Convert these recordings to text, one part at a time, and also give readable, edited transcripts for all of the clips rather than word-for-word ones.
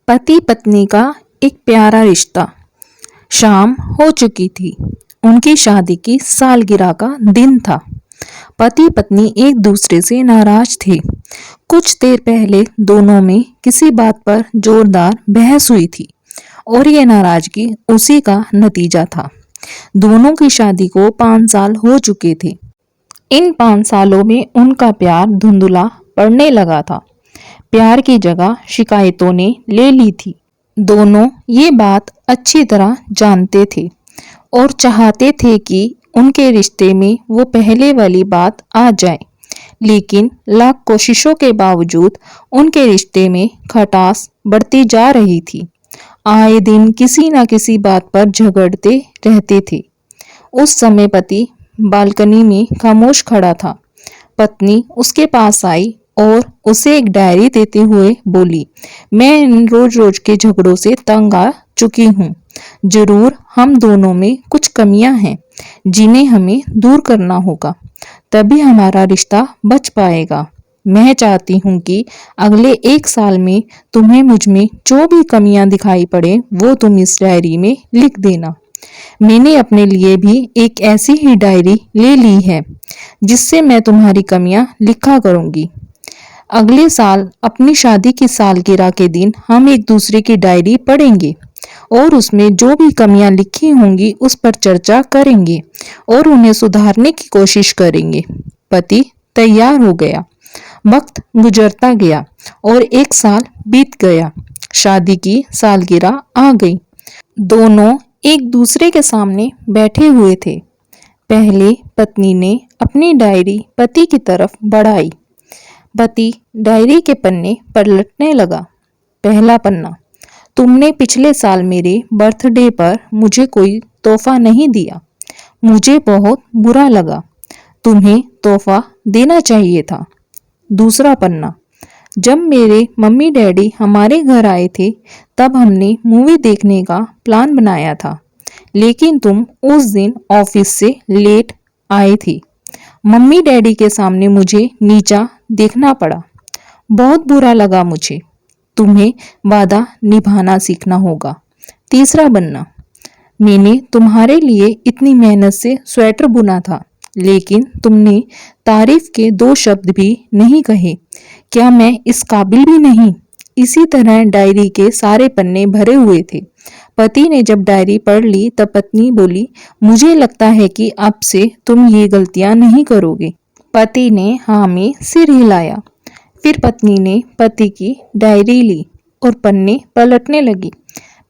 पति पत्नी का एक प्यारा रिश्ता। शाम हो चुकी थी। उनकी शादी की सालगिरह का दिन था। पति पत्नी एक दूसरे से नाराज थे। कुछ देर पहले दोनों में किसी बात पर जोरदार बहस हुई थी और ये नाराजगी उसी का नतीजा था। दोनों की शादी को 5 साल हो चुके थे। इन 5 सालों में उनका प्यार धुंधला पड़ने लगा था। प्यार की जगह शिकायतों ने ले ली थी। दोनों ये बात अच्छी तरह जानते थे और चाहते थे कि उनके रिश्ते में वो पहले वाली बात आ जाए, लेकिन लाख कोशिशों के बावजूद उनके रिश्ते में खटास बढ़ती जा रही थी। आए दिन किसी न किसी बात पर झगड़ते रहते थे। उस समय पति बालकनी में खामोश खड़ा था। पत्नी उसके पास आई और उसे एक डायरी देते हुए बोली, मैं इन रोज रोज के झगड़ों से तंग आ चुकी हूँ। जरूर हम दोनों में कुछ कमियां हैं जिन्हें हमें दूर करना होगा, तभी हमारा रिश्ता बच पाएगा। मैं चाहती हूँ कि अगले 1 साल में तुम्हें मुझ में जो भी कमियां दिखाई पड़े वो तुम इस डायरी में लिख देना। मैंने अपने लिए भी एक ऐसी ही डायरी ले ली है जिससे मैं तुम्हारी कमियां लिखा करूंगी। अगले साल अपनी शादी की सालगिरह के दिन हम एक दूसरे की डायरी पढ़ेंगे और उसमें जो भी कमियां लिखी होंगी उस पर चर्चा करेंगे और उन्हें सुधारने की कोशिश करेंगे। पति तैयार हो गया। वक्त गुजरता गया और 1 साल बीत गया। शादी की सालगिरह आ गई। दोनों एक दूसरे के सामने बैठे हुए थे। पहले पत्नी ने अपनी डायरी पति की तरफ बढ़ाई। पति डायरी के पन्ने पलटने लगा। पहला पन्ना, तुमने पिछले साल मेरे बर्थडे पर मुझे कोई तोहफा नहीं दिया। मुझे बहुत बुरा लगा। तुम्हें तोहफा देना चाहिए था। दूसरा पन्ना, जब मेरे मम्मी डैडी हमारे घर आए थे तब हमने मूवी देखने का प्लान बनाया था, लेकिन तुम उस दिन ऑफिस से लेट आए थे। मम्मी डैडी के सामने मुझे नीचा देखना पड़ा। बहुत बुरा लगा मुझे। तुम्हें वादा निभाना सीखना होगा। तीसरा पन्ना, मैंने तुम्हारे लिए इतनी मेहनत से स्वेटर बुना था, लेकिन तुमने तारीफ के 2 शब्द भी नहीं कहे। क्या मैं इस काबिल भी नहीं? इसी तरह डायरी के सारे पन्ने भरे हुए थे। पति ने जब डायरी पढ़ ली तब पत्नी बोली, मुझे लगता है कि अब से तुम ये गलतियां नहीं करोगे। पति ने हाँ में सिर हिलाया। फिर पत्नी ने पति की डायरी ली और पन्ने पलटने लगी।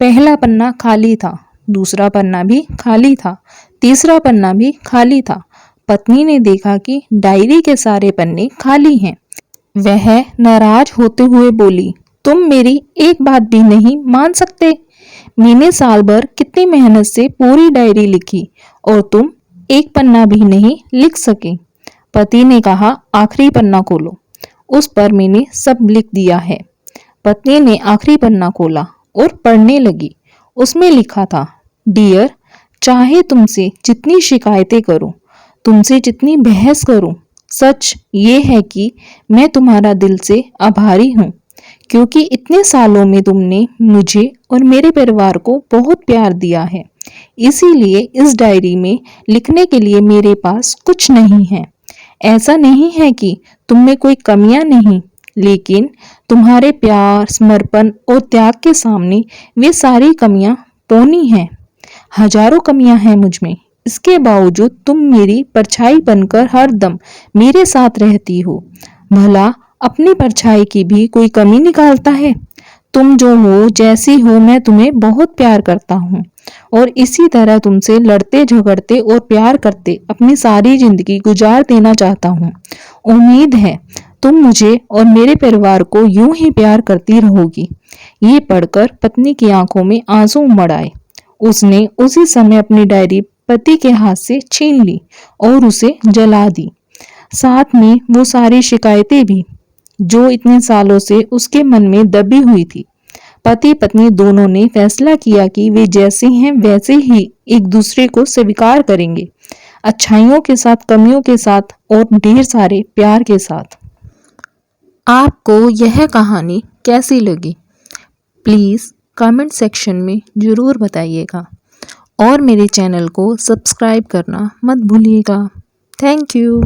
पहला पन्ना खाली था, दूसरा पन्ना भी खाली था, तीसरा पन्ना भी खाली था। पत्नी ने देखा कि डायरी के सारे पन्ने खाली हैं। वह नाराज होते हुए बोली, तुम मेरी एक बात भी नहीं मान सकते? मैंने साल भर कितनी मेहनत से पूरी डायरी लिखी और तुम एक पन्ना भी नहीं लिख सके। पति ने कहा, आखिरी पन्ना खोलो, उस पर मैंने सब लिख दिया है। पत्नी ने आखिरी पन्ना खोला और पढ़ने लगी। उसमें लिखा था, डियर, चाहे तुमसे जितनी शिकायतें करूं, तुमसे जितनी बहस करूं, सच ये है कि मैं तुम्हारा दिल से आभारी हूं, क्योंकि इतने सालों में तुमने मुझे और मेरे परिवार को बहुत प्यार दिया है। इसीलिए इस डायरी में लिखने के लिए मेरे पास कुछ नहीं है। ऐसा नहीं है कि तुम में कोई कमियां नहीं, लेकिन तुम्हारे प्यार, समर्पण और त्याग के सामने वे सारी कमियां पौनी हैं। हजारों कमियां हैं मुझ में, इसके बावजूद तुम मेरी परछाई बनकर हर दम मेरे साथ रहती हो। भला अपनी परछाई की भी कोई कमी निकालता है? तुम जो हो, जैसी हो, मैं तुम्हें बहुत प्यार करता हूँ और इसी तरह तुमसे लड़ते झगड़ते और प्यार करते अपनी सारी जिंदगी गुजार देना चाहता हूँ। उम्मीद है तुम मुझे और मेरे परिवार को यूं ही प्यार करती रहोगी। ये पढ़कर पत्नी की आंखों में आंसू उमड़ आए। उसने उसी समय अपनी डायरी पति के हाथ से छीन ली और उसे जला दी, साथ में वो सारी शिकायतें भी जो इतने सालों से उसके मन में दबी हुई थी। पति पत्नी दोनों ने फैसला किया कि वे जैसे हैं वैसे ही एक दूसरे को स्वीकार करेंगे, अच्छाइयों के साथ, कमियों के साथ और ढेर सारे प्यार के साथ। आपको यह कहानी कैसी लगी? प्लीज़ कमेंट सेक्शन में ज़रूर बताइएगा और मेरे चैनल को सब्सक्राइब करना मत भूलिएगा। Thank you.